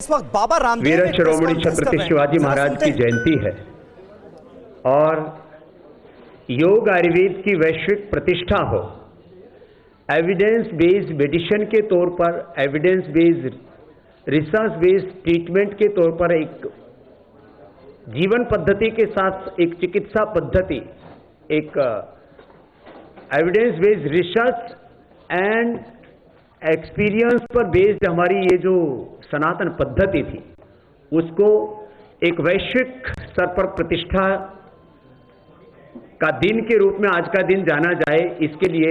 इस वक्त बाबा रामदेव वीर शिरोमणि छत्रपति शिवाजी महाराज की जयंती है और योग आयुर्वेद की वैश्विक प्रतिष्ठा हो, एविडेंस बेस्ड मेडिसिन के तौर पर, evidence based research based treatment के तौर पर एक जीवन पद्धति के साथ एक चिकित्सा पद्धति, एक evidence based research and experience पर बेस्ड हमारी ये जो सनातन पद्धति थी उसको एक वैश्विक स्तर पर प्रतिष्ठा का दिन के रूप में आज का दिन जाना जाए, इसके लिए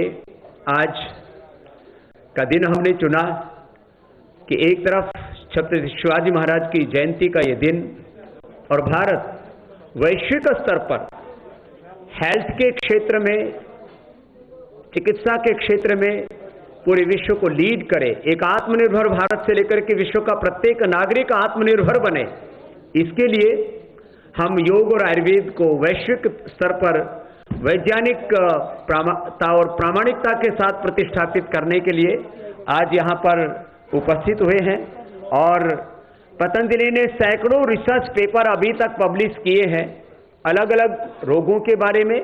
आज का दिन हमने चुना कि एक तरफ छत्रपति शिवाजी महाराज की जयंती का ये दिन और भारत वैश्विक स्तर पर हेल्थ के क्षेत्र में, चिकित्सा के क्षेत्र में पूरे विश्व को लीड करे, एक आत्मनिर्भर भारत से लेकर के विश्व का प्रत्येक नागरिक आत्मनिर्भर बने। इसके लिए हम योग और आयुर्वेद को वैश्विक स्तर पर वैज्ञानिक और प्रामाणिकता के साथ प्रतिष्ठापित करने के लिए आज यहाँ पर उपस्थित हुए हैं। और पतंजलि ने सैकड़ों रिसर्च पेपर अभी तक पब्लिश किए हैं, अलग अलग रोगों के बारे में,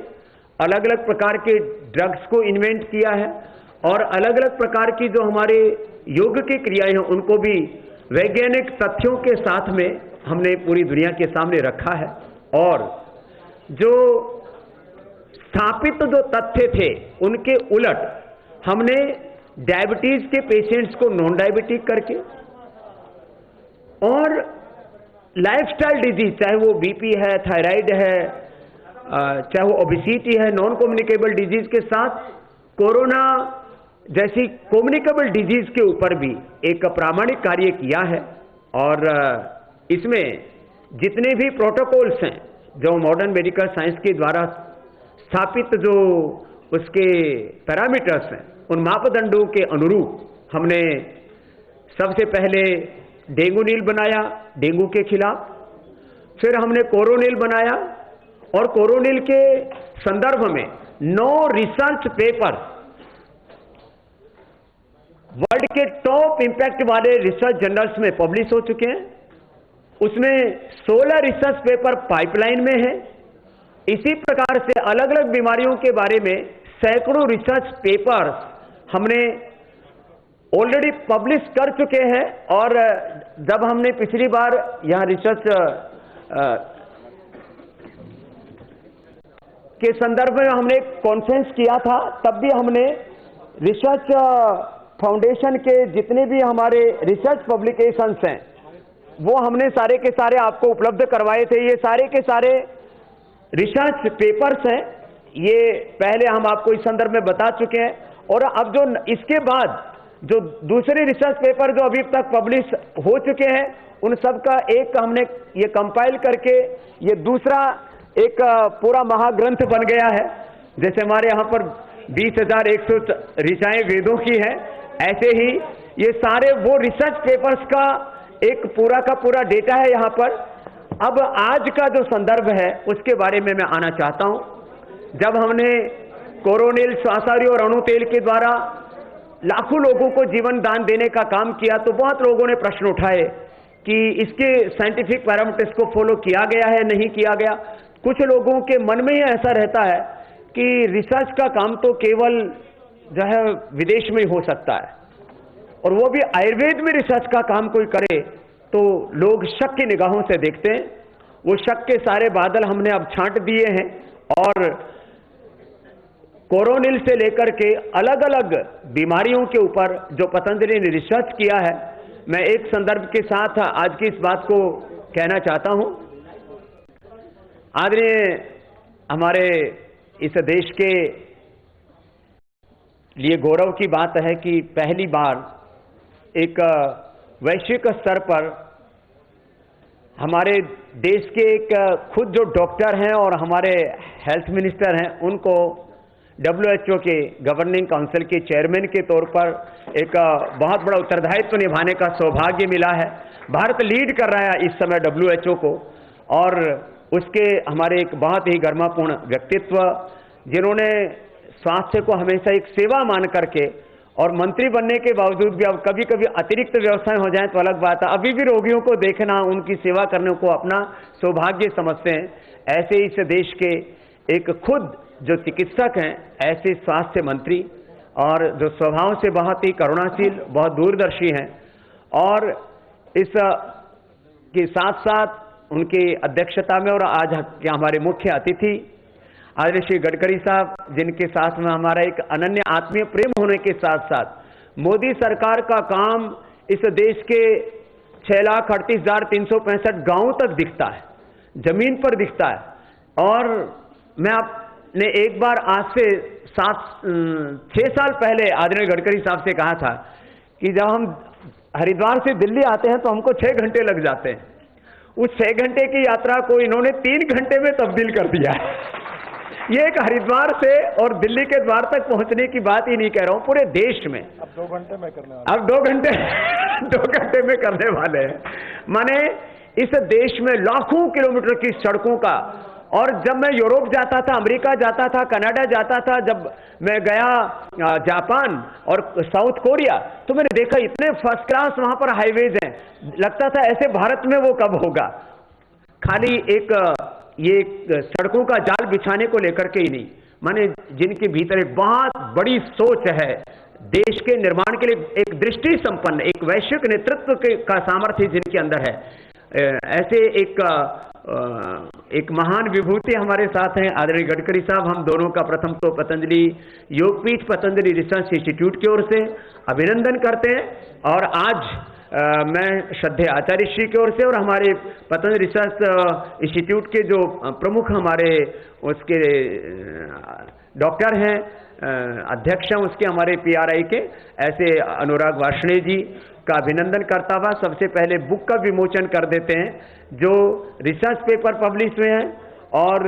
अलग अलग प्रकार के ड्रग्स को इन्वेंट किया है और अलग अलग प्रकार की जो हमारे योग की क्रियाएं हैं उनको भी वैज्ञानिक तथ्यों के साथ में हमने पूरी दुनिया के सामने रखा है। और जो स्थापित जो तथ्य थे उनके उलट हमने डायबिटीज के पेशेंट्स को नॉन डायबिटिक करके और लाइफस्टाइल डिजीज, चाहे वो बीपी है, थायराइड है, चाहे वो ओबेसिटी है, नॉन कम्युनिकेबल डिजीज के साथ कोरोना जैसी कम्युनिकेबल डिजीज के ऊपर भी एक प्रामाणिक कार्य किया है। और इसमें जितने भी प्रोटोकॉल्स हैं जो मॉडर्न मेडिकल साइंस के द्वारा स्थापित जो उसके पैरामीटर्स हैं, उन मापदंडों के अनुरूप हमने सबसे पहले डेंगू नील बनाया डेंगू के खिलाफ, फिर हमने कोरोनिल बनाया और कोरोनिल के संदर्भ में 9 रिसर्च पेपर वर्ल्ड के टॉप इंपैक्ट वाले रिसर्च जर्नल्स में पब्लिश हो चुके हैं। उसमें 16 रिसर्च पेपर पाइपलाइन में है। इसी प्रकार से अलग अलग बीमारियों के बारे में सैकड़ों रिसर्च पेपर हमने ऑलरेडी पब्लिश कर चुके हैं। और जब हमने पिछली बार यहां रिसर्च के संदर्भ में हमने कॉन्फ्रेंस किया था, तब भी हमने रिसर्च फाउंडेशन के जितने भी हमारे रिसर्च पब्लिकेशंस हैं वो हमने सारे के सारे आपको उपलब्ध करवाए थे। ये सारे के सारे रिसर्च पेपर्स हैं, ये पहले हम आपको इस संदर्भ में बता चुके हैं। और अब जो इसके बाद जो दूसरे रिसर्च पेपर जो अभी तक पब्लिश हो चुके हैं उन सब का एक हमने ये कंपाइल करके ये दूसरा एक पूरा महाग्रंथ बन गया है। जैसे हमारे यहाँ पर 20,100 ऋचाएं वेदों की है, ऐसे ही ये सारे वो रिसर्च पेपर्स का एक पूरा का पूरा डेटा है यहाँ पर। अब आज का जो संदर्भ है उसके बारे में मैं आना चाहता हूँ। जब हमने कोरोनिल, श्वासाहारी और अणु तेल के द्वारा लाखों लोगों को जीवन दान देने का काम किया तो बहुत लोगों ने प्रश्न उठाए कि इसके साइंटिफिक पैरामीटर्स को फॉलो किया गया है, नहीं किया गया। कुछ लोगों के मन में ही ऐसा रहता है कि रिसर्च का काम तो केवल जो है विदेश में ही हो सकता है, और वो भी आयुर्वेद में रिसर्च का काम कोई करे तो लोग शक की निगाहों से देखते हैं। वो शक के सारे बादल हमने अब छांट दिए हैं और कोरोनिल से लेकर के अलग अलग बीमारियों के ऊपर जो पतंजलि ने रिसर्च किया है, मैं एक संदर्भ के साथ आज की इस बात को कहना चाहता हूं। आदरणीय हमारे इस देश के लिए गौरव की बात है कि पहली बार एक वैश्विक स्तर पर हमारे देश के एक खुद जो डॉक्टर हैं और हमारे हेल्थ मिनिस्टर हैं उनको WHO के गवर्निंग काउंसिल के चेयरमैन के तौर पर एक बहुत बड़ा उत्तरदायित्व निभाने का सौभाग्य मिला है। भारत लीड कर रहा है इस समय WHO को, और उसके हमारे एक बहुत ही गरिमापूर्ण व्यक्तित्व जिन्होंने स्वास्थ्य को हमेशा एक सेवा मान करके और मंत्री बनने के बावजूद भी अब कभी कभी अतिरिक्त व्यवस्थाएं हो जाएं तो अलग बात है, अभी भी रोगियों को देखना, उनकी सेवा करने को अपना सौभाग्य समझते हैं। ऐसे इस देश के एक खुद जो चिकित्सक हैं, ऐसे स्वास्थ्य मंत्री, और जो स्वभाव से बहुत ही करुणाशील, बहुत दूरदर्शी हैं, और इस के साथ साथ उनकी अध्यक्षता में, और आज के हमारे मुख्य अतिथि आदरणीय श्री गडकरी साहब, जिनके साथ में हमारा एक अनन्य आत्मीय प्रेम होने के साथ साथ मोदी सरकार का काम इस देश के 6,38,365 गांवों तक दिखता है, जमीन पर दिखता है। और मैं आपने एक बार आज से 6 साल पहले आदरणीय गडकरी साहब से कहा था कि जब हम हरिद्वार से दिल्ली आते हैं तो हमको 6 घंटे लग जाते हैं, उस 6 घंटे की यात्रा को इन्होंने 3 घंटे में तब्दील कर दिया है। ये एक हरिद्वार से और दिल्ली के द्वार तक पहुंचने की बात ही नहीं कह रहा हूं, पूरे देश में अब 2 घंटे में करने वाले, अब 2 घंटे में करने वाले हैं। माने इस देश में लाखों किलोमीटर की सड़कों का, और जब मैं यूरोप जाता था, अमेरिका जाता था, कनाडा जाता था, जब मैं गया जापान और साउथ कोरिया, तो मैंने देखा इतने फर्स्ट क्लास वहां पर हाईवेज हैं, लगता था ऐसे भारत में वो कब होगा। खाली ये सड़कों का जाल बिछाने को लेकर के ही नहीं, माने जिनके भीतर एक बहुत बड़ी सोच है देश के निर्माण के लिए, एक दृष्टि संपन्न, एक वैश्विक नेतृत्व का सामर्थ्य जिनके अंदर है, ऐसे एक महान विभूति हमारे साथ हैं आदरणीय गडकरी साहब। हम दोनों का प्रथम तो पतंजलि योगपीठ, पतंजलि रिसर्च इंस्टीट्यूट की ओर से अभिनंदन करते हैं, और आज मैं श्रद्धेय आचार्य श्री की ओर से और हमारे पतंजलि रिसर्च इंस्टीट्यूट के जो प्रमुख हमारे उसके डॉक्टर हैं, अध्यक्ष हैं उसके, हमारे PRI के, ऐसे अनुराग वार्ष्णेय जी का अभिनंदन करता हुआ सबसे पहले बुक का विमोचन कर देते हैं, जो रिसर्च पेपर पब्लिश हुए हैं और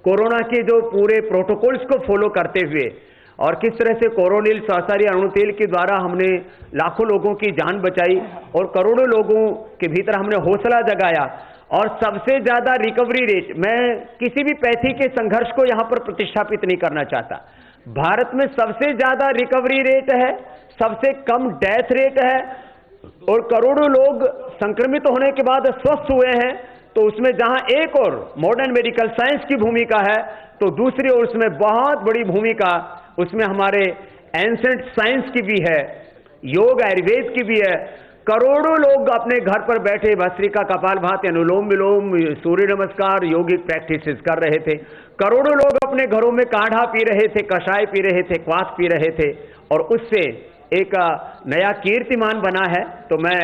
कोरोना के जो पूरे प्रोटोकॉल्स को फॉलो करते हुए, और किस तरह से कोरोनिल स्वास्थ्य अणुतेल के द्वारा हमने लाखों लोगों की जान बचाई और करोड़ों लोगों के भीतर हमने हौसला जगाया, और सबसे ज्यादा रिकवरी रेट, मैं किसी भी पैथी के संघर्ष को यहां पर प्रतिष्ठापित नहीं करना चाहता, भारत में सबसे ज्यादा रिकवरी रेट है, सबसे कम डेथ रेट है, और करोड़ों लोग संक्रमित होने के बाद स्वस्थ हुए हैं। तो उसमें जहां एक और मॉडर्न मेडिकल साइंस की भूमिका है, तो दूसरी ओर उसमें बहुत बड़ी भूमिका उसमें हमारे एंसेंट साइंस की भी है, योग आयुर्वेद की भी है। करोड़ों लोग अपने घर पर बैठे भस्त्रिका, कपालभाति, अनुलोम विलोम, सूर्य नमस्कार, योगिक प्रैक्टिसेस कर रहे थे। करोड़ों लोग अपने घरों में काढ़ा पी रहे थे, कषाय पी रहे थे, क्वाथ पी रहे थे, और उससे एक नया कीर्तिमान बना है। तो मैं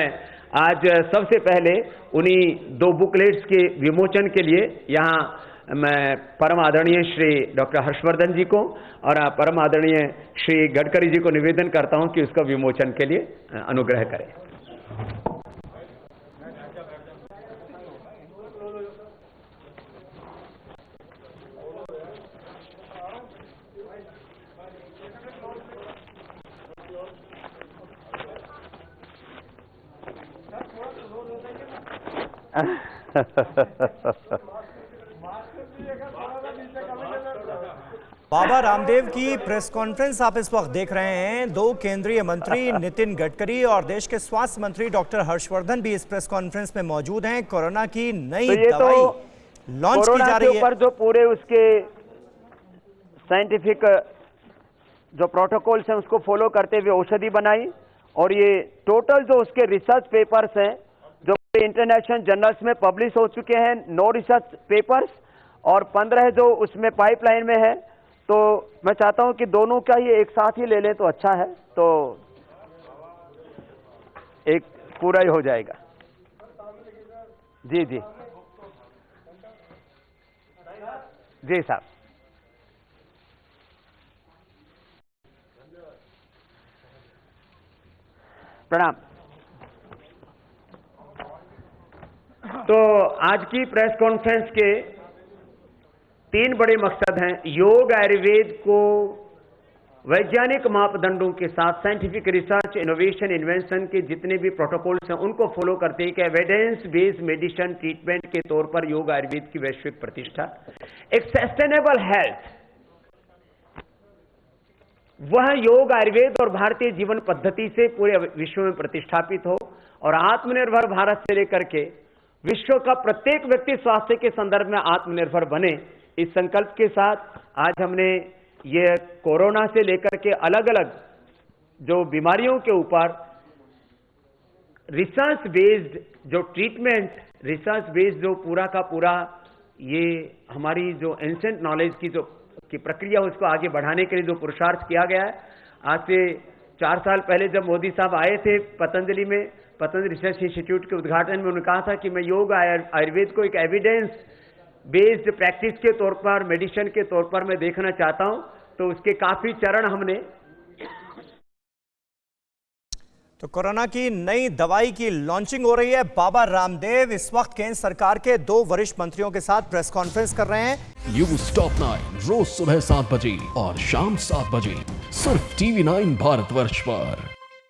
आज सबसे पहले उन्हीं 2 बुकलेट्स के विमोचन के लिए यहाँ मैं परम आदरणीय श्री डॉक्टर हर्षवर्धन जी को और परम आदरणीय श्री गडकरी जी को निवेदन करता हूं कि उसका विमोचन के लिए अनुग्रह करें। बाबा रामदेव की प्रेस कॉन्फ्रेंस आप इस वक्त देख रहे हैं। 2 केंद्रीय मंत्री नितिन गडकरी और देश के स्वास्थ्य मंत्री डॉक्टर हर्षवर्धन भी इस प्रेस कॉन्फ्रेंस में मौजूद हैं। कोरोना की नई दवाई लॉन्च की जा रही है। ऊपर जो पूरे उसके साइंटिफिक जो प्रोटोकॉल्स हैं उसको फॉलो करते हुए औषधि बनाई, और ये टोटल जो उसके रिसर्च पेपर्स हैं जो इंटरनेशनल जर्नल्स में पब्लिश हो चुके हैं, 9 रिसर्च पेपर्स, और 15 जो उसमें पाइपलाइन में है। तो मैं चाहता हूं कि दोनों का ये एक साथ ही ले लें तो अच्छा है, तो एक पूरा ही हो जाएगा। जी जी जी साहब, प्रणाम। तो आज की प्रेस कॉन्फ्रेंस के 3 बड़े मकसद हैं। योग आयुर्वेद को वैज्ञानिक मापदंडों के साथ साइंटिफिक रिसर्च, इनोवेशन, इन्वेंशन के जितने भी प्रोटोकॉल्स हैं उनको फॉलो करते हैं कि एविडेंस बेस्ड मेडिसिन ट्रीटमेंट के तौर पर योग आयुर्वेद की वैश्विक प्रतिष्ठा, एक सस्टेनेबल हेल्थ वह योग, आयुर्वेद और भारतीय जीवन पद्धति से पूरे विश्व में प्रतिष्ठापित हो और आत्मनिर्भर भारत से लेकर के विश्व का प्रत्येक व्यक्ति स्वास्थ्य के संदर्भ में आत्मनिर्भर बने, इस संकल्प के साथ आज हमने ये कोरोना से लेकर के अलग अलग जो बीमारियों के ऊपर रिसर्च बेस्ड जो ट्रीटमेंट, रिसर्च बेस्ड जो पूरा का पूरा ये हमारी जो एंसेंट नॉलेज की प्रक्रिया उसको आगे बढ़ाने के लिए जो पुरुषार्थ किया गया है। आज से 4 साल पहले जब मोदी साहब आए थे पतंजलि में, पतंजलि रिसर्च इंस्टीट्यूट के उद्घाटन में, उन्होंने कहा था कि मैं योग आयुर्वेद को एक एविडेंस बेस्ड प्रैक्टिस के तौर पर, मेडिसिन के तौर पर मैं देखना चाहता हूं। तो उसके काफी चरण हमने। तो कोरोना की नई दवाई की लॉन्चिंग हो रही है। बाबा रामदेव इस वक्त केंद्र सरकार के 2 वरिष्ठ मंत्रियों के साथ प्रेस कॉन्फ्रेंस कर रहे हैं। न्यूज़ टॉप 9 रोज सुबह 7 बजे और शाम 7 बजे सिर्फ TV9 भारतवर्ष पर।